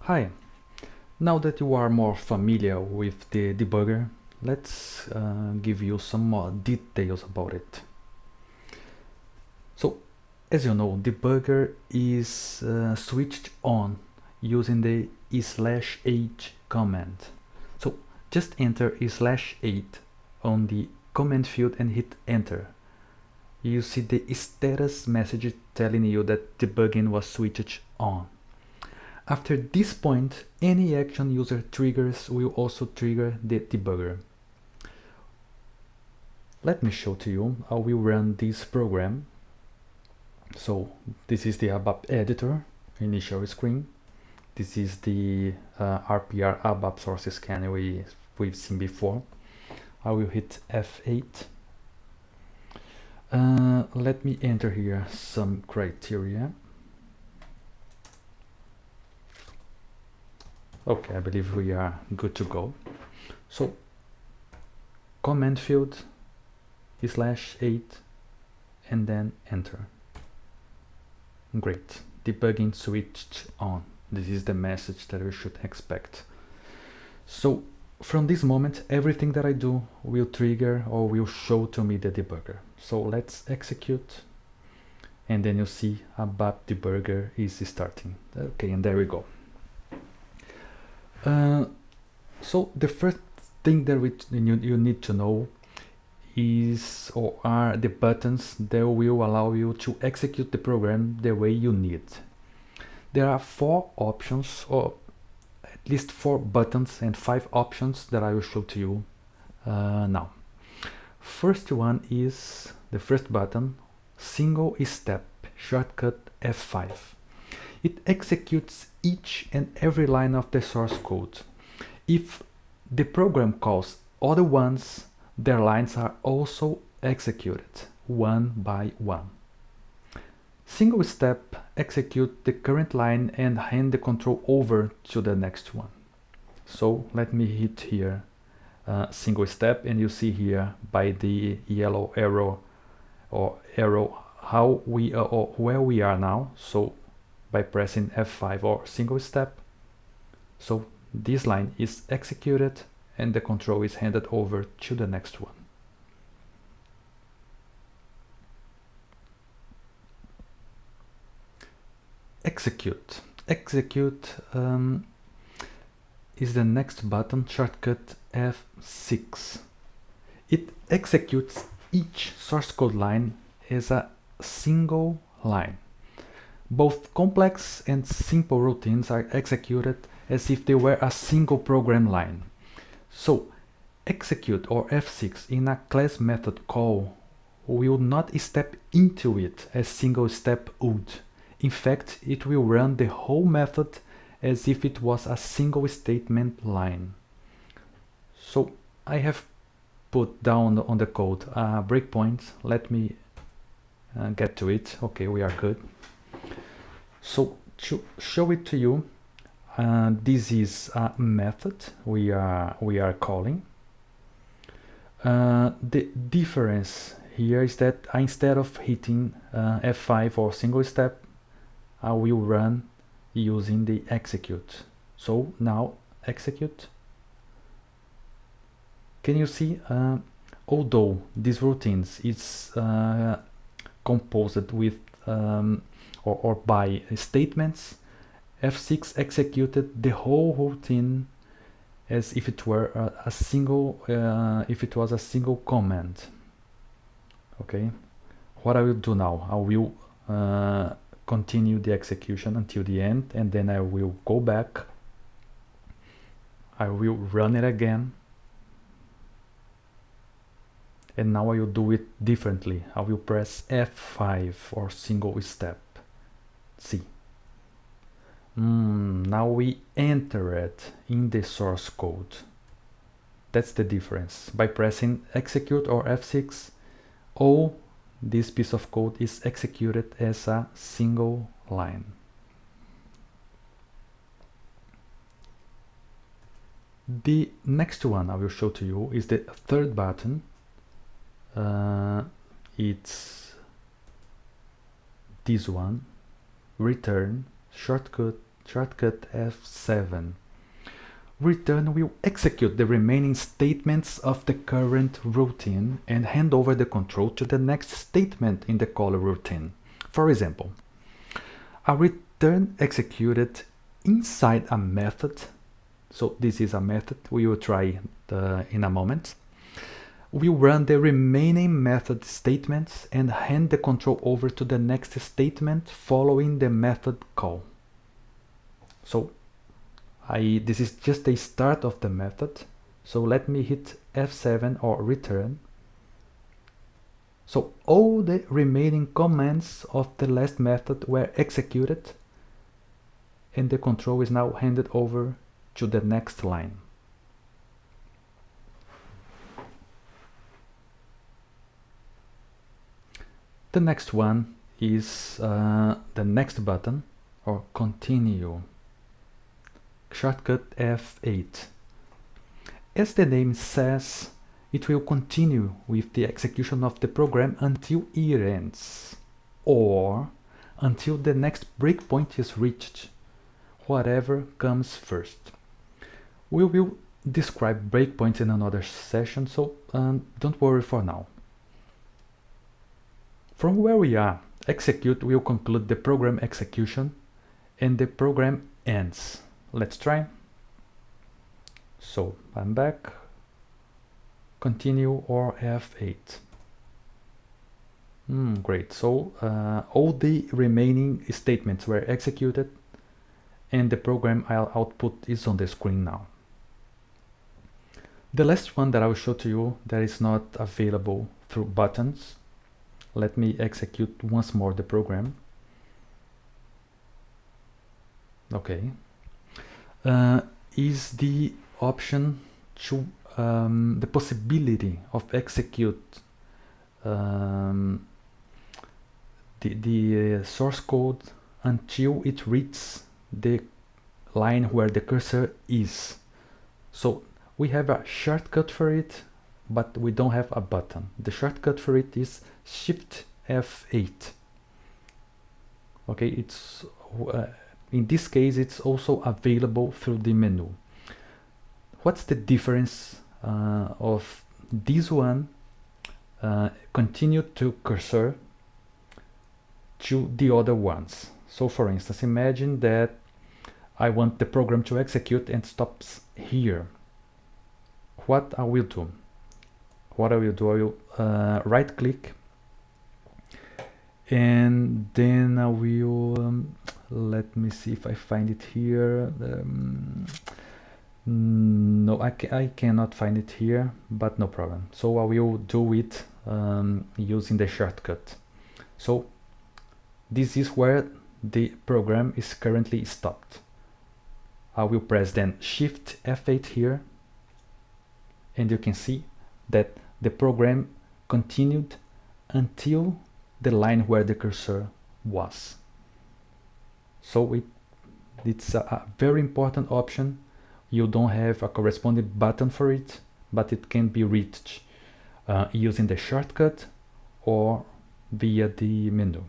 Hi, now that you are more familiar with the debugger, let's give you some more details about it. So, as you know, debugger is switched on using the /h command. So, just enter /8 on the command field and hit enter. You see the status message telling you that debugging was switched on. After this point, any action user triggers will also trigger the debugger. Let me show to you how we run this program. So this is the ABAP editor initial screen. This is the RPR ABAP source scan we've seen before. I will hit F8. Let me enter here some criteria. Okay, I believe we are good to go. So command field /8 and then enter. Great, debugging switched on. This is the message that we should expect. So from this moment, everything that I do will trigger or will show to me the debugger. So let's execute, and then you see ABAP Debugger is starting. Okay, and there we go. So the first thing that you need to know is or are the buttons that will allow you to execute the program the way you need. There are 4 options, or at least 4 buttons and 5 options that I will show to you now. First one is the first button, single step, shortcut F5. It executes each and every line of the source code. If the program calls other ones, their lines are also executed one by one. Single step executes the current line and hand the control over to the next one. So let me hit here single step, and you see here by the yellow arrow how we are or where we are now. So by pressing F5 or single step, so this line is executed and the control is handed over to the next one. Execute is the next button, shortcut F6. It executes each source code line as a single line. Both complex and simple routines are executed as if they were a single program line. So execute or F6 in a class method call will not step into it as single step would. In fact, it will run the whole method as if it was a single statement line. So I have put down on the code a breakpoint. Let me get to it. Okay, we are good. So to show it to you, this is a method we are calling. The difference here is that instead of hitting F5 or single step, I will run using the execute. So now execute. Can you see? Although these routines is composed with or by statements, F6 executed the whole routine as if it were a single command. Okay, what I will do now, I will continue the execution until the end, and then I will go back. I will run it again, and now I will do it differently. I will press F5 or single step. See. Now we enter it in the source code. That's the difference. By pressing execute or F6, all this piece of code is executed as a single line. The next one I will show to you is the third button. It's this one, return, shortcut shortcut F7. Return will execute the remaining statements of the current routine and hand over the control to the next statement in the caller routine. For example, a return executed inside a method, so this is a method we will try in a moment, will run the remaining method statements and hand the control over to the next statement following the method call. So this is just the start of the method, so let me hit F7 or return. So all the remaining commands of the last method were executed and the control is now handed over to the next line. The next one is the next button, or continue. Shortcut F8. As the name says, it will continue with the execution of the program until it ends, or until the next breakpoint is reached, whatever comes first. We will describe breakpoints in another session, so don't worry for now. From where we are, execute will conclude the program execution and the program ends. Let's try. So I'm back. Continue or F8. Great. So all the remaining statements were executed and the program output is on the screen now. The last one that I will show to you that is not available through buttons. Let me execute once more the program. Okay. Is the option to the possibility of execute the source code until it reaches the line where the cursor is. So we have a shortcut for it, but we don't have a button. The shortcut for it is Shift F8. Okay, it's in this case it's also available through the menu. What's the difference of this one continue to cursor to the other ones? So for instance, imagine that I want the program to execute and stops here. What I will do? I will right click and then I will let me see if I find it here. No, I cannot find it here, but no problem. So I will do it using the shortcut. So this is where the program is currently stopped. I will press then Shift F8 here, and you can see that the program continued until the line where the cursor was. So it's a very important option. You don't have a corresponding button for it, but it can be reached using the shortcut or via the menu.